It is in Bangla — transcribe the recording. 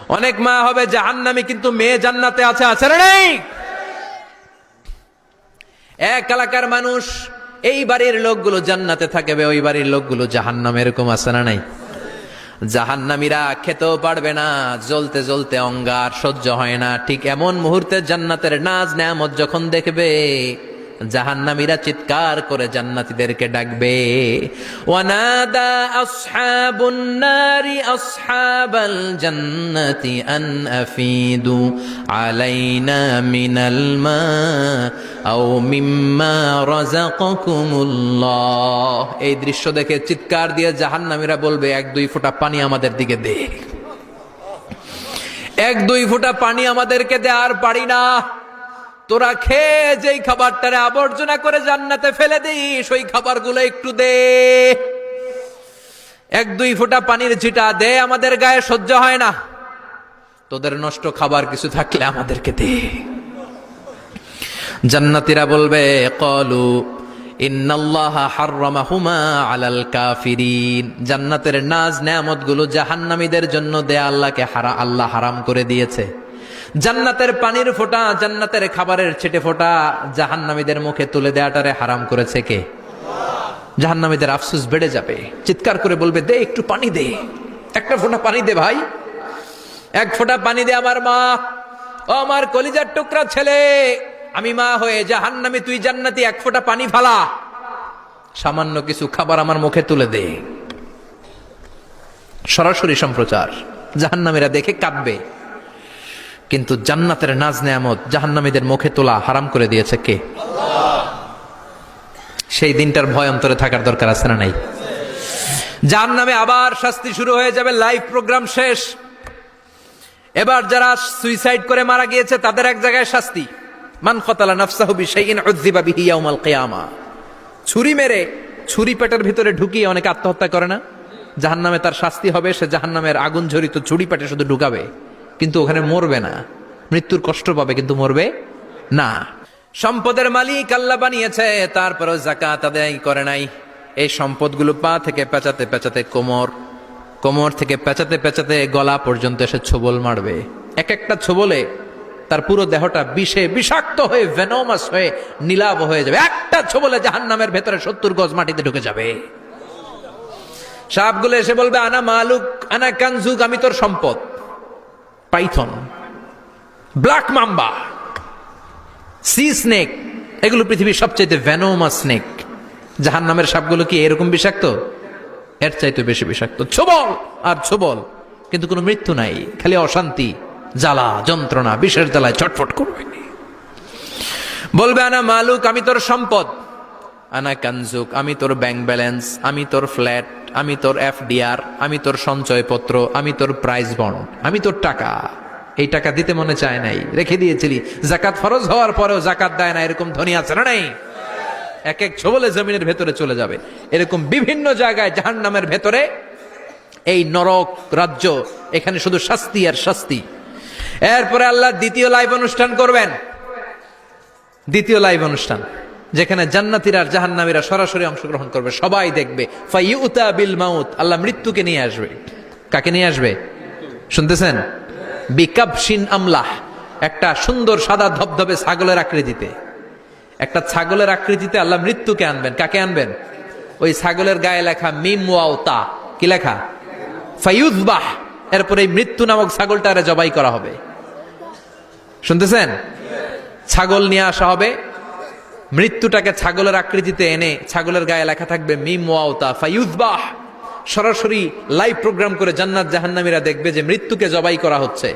অনেক মা হবে জাহান্নামী, কিন্তু মেয়ে জান্নাতে আছে, আছে না নেই? এক এলাকার মানুষ এই বাড়ির লোকগুলো জান্নাতে থাকবে, ওই বাড়ির লোকগুলো জাহান্নামে, এরকম আছে না নাই? জাহান্নামীরা খেতেও পারবে না, জ্বলতে জ্বলতে অঙ্গার সহ্য হয় না। ঠিক এমন মুহূর্তে জান্নাতের নাজ নেয়ামত যখন দেখবে, জাহান্নামীরা চিৎকার করে জান্নাতীদেরকে ডাকবে, ওয়ানাদা আসহাবুন নারি আসহাবাল জান্নাতি আন আফিদু আলাইনা মিনাল মা আও মিম্মা রাযাকাকুমুল্লাহ। এই দৃশ্য দেখে চিৎকার দিয়ে জাহান্নামীরা বলবে, 1-2 ফোঁটা পানি আমাদের দিকে দে, 1-2 ফোঁটা পানি আমাদেরকে দে, আর পারি না। তোরা খেয়ে যেই খাবারটারে আবর্জনা করে জান্নাতে ফেলে দিস, ওই খাবারগুলো একটু দে, 1-2 ফোঁটা পানির ছিটা দে, আমাদের গায়ে সহ্য হয় না। তোদের নষ্ট খাবার কিছু থাকলে আমাদেরকে দে। জান্নাতীরা বলবে, ক্বালু ইন্নাল্লাহা হাররামাহুমা আলাল কাফিরিন। জান্নাতের নাজ নেয়ামতগুলো জাহান্নামীদের জন্য দেয়া আল্লাহ হারাম করে দিয়েছে। জান্নাতের পানির ফোঁটা, জান্নাতের খাবারের ছিটে ফোঁটা জাহান্নামীদের মুখে তুলে দেয়াটারে হারাম করেছে কে? জাহান্নামীদের আফসোস বেড়ে যাবে, চিৎকার করে বলবে, দে একটু পানি দে, 1 ফোঁটা পানি দে ভাই, 1 ফোঁটা পানি দে আমার মা, ও আমার কলিজার টুকরা ছেলে, আমি মা হয়ে জাহান্নামী, তুই জান্নাতি, 1 ফোঁটা পানি ফালা, সামান্য কিছু খাবার আমার মুখে তুলে দে। সরাসরি সম্প্রচার, জাহান্নামীরা দেখে কাঁদবে। কিন্তু জান্নাতের নাজ নেয়ামত জাহান্নামীদের মুখে তোলা হারাম করে দিয়েছে কে? আল্লাহ। সেই দিনটার ভয় অন্তরে থাকার দরকার আছে না নাই? জাহান্নামে আবার শাস্তি শুরু হয়ে যাবে, লাইভ প্রোগ্রাম শেষ। এবার যারা সুইসাইড করে মারা গিয়েছে তাদের এক জায়গায় শাস্তি, মান কতালা নাফসাহু বিশাইইন উযযিবা বিহি ইয়াউমাল কিয়ামা। ছুরি মেরে, ছুরি পেটের ভিতরে ঢুকিয়ে অনেকে আত্মহত্যা করে না? জাহান্নামে তার শাস্তি হবে, সে জাহান্নামের আগুন ঝরিত ছুরি পেটে শুধু ঢুকাবে, কিন্তু ওখানে মরবে না, মৃত্যুর কষ্ট পাবে কিন্তু মরবে না। সম্পদের মালিক আল্লাহ বানিয়েছে, তারপরও যাকাত আদায় করে নাই। এই সম্পদগুলো পা থেকে পেঁচাতে পেঁচাতে কোমর, কোমর থেকে পেঁচাতে পেঁচাতে গলা পর্যন্ত এসে ছোবল মারবে। এক একটা ছোবলে তার পুরো দেহটা বিষে বিষাক্ত হয়ে, ভেনোমাস হয়ে, নীলাভ হয়ে যাবে। একটা ছোবলে জাহান্নামের ভেতরে 70 গজ মাটিতে ঢুকে যাবে। সাপগুলো এসে বলবে, আনা মালুক আনা কানজুক, আমি তোর সম্পদ। Python, black mamba, C snake, এগুলো পৃথিবীর সবচাইতে ভেনোমাস স্নেক। জাহান্নামের সাপগুলো কি এরকম বিষাক্ত? এর চাইতে বেশি বিষাক্ত। ছোবল আর ছোবল, কিন্তু কোনো মৃত্যু নাই, খালি অশান্তি, জ্বালা যন্ত্রণা, বিষের জ্বালায় ছটফট করবে। বলবে, আনা মালুক, আমি তোর সম্পদ। আনা কানজুক, আমি তোর ব্যাংক ব্যালেন্স, আমি তোর ফ্ল্যাট, আমি তোর এফডিআর, আমি তোর সঞ্চয়পত্র, আমি তোর প্রাইজ বন্ড, আমি তোর টাকা। এই টাকা দিতে মনে চায় নাই, রেখে দিয়েছিলি, জাকাত ফরজ হওয়ার পরেও জাকাত দেয় না, এরকম ধনী আছে না নাই? এক এক ছোবলে জমিনের ভেতরে চলে যাবে। এরকম বিভিন্ন জায়গায় জাহান্নামের ভেতরে এই নরক রাজ্য, এখানে শুধু শাস্তি আর শাস্তি। এরপরে আল্লাহ দ্বিতীয় লাইভ অনুষ্ঠান করবেন, দ্বিতীয় লাইভ অনুষ্ঠান, যেখানে জান্নাতীরা আর জাহান্নামীরা সরাসরি অংশগ্রহণ করবে, সবাই দেখবে। ফাইউতা বিল মাউত, আল্লাহ মৃত্যুকে নিয়ে আসবে। কাকে নিয়ে আসবে শুনতেছেন? বিকাবশিন আমলাহ, একটা সুন্দর সাদা ধবধবে ছাগলের আকৃতিতে, একটা ছাগলের আকৃতিতে আল্লাহ মৃত্যুকে আনবেন। কাকে আনবেন? ওই ছাগলের গায়ে লেখা মিম ওয়াও তা, কি লেখা? ফায়ুযবাহ। এরপরে এই মৃত্যু নামক ছাগলটারে জবাই করা হবে। শুনতেছেন? ছাগল নিয়ে আসা হবে, মৃত্যুটাকে ছাগলের আকৃতিতে এনে ছাগলের গায়ে লেখা থাকবে মিম ওয়াও তা ফায়ুযবাহ। সরাসরি লাইভ প্রোগ্রাম করে জান্নাত জাহান্নামীরা দেখবে যে মৃত্যুকে জবাই করা হচ্ছে।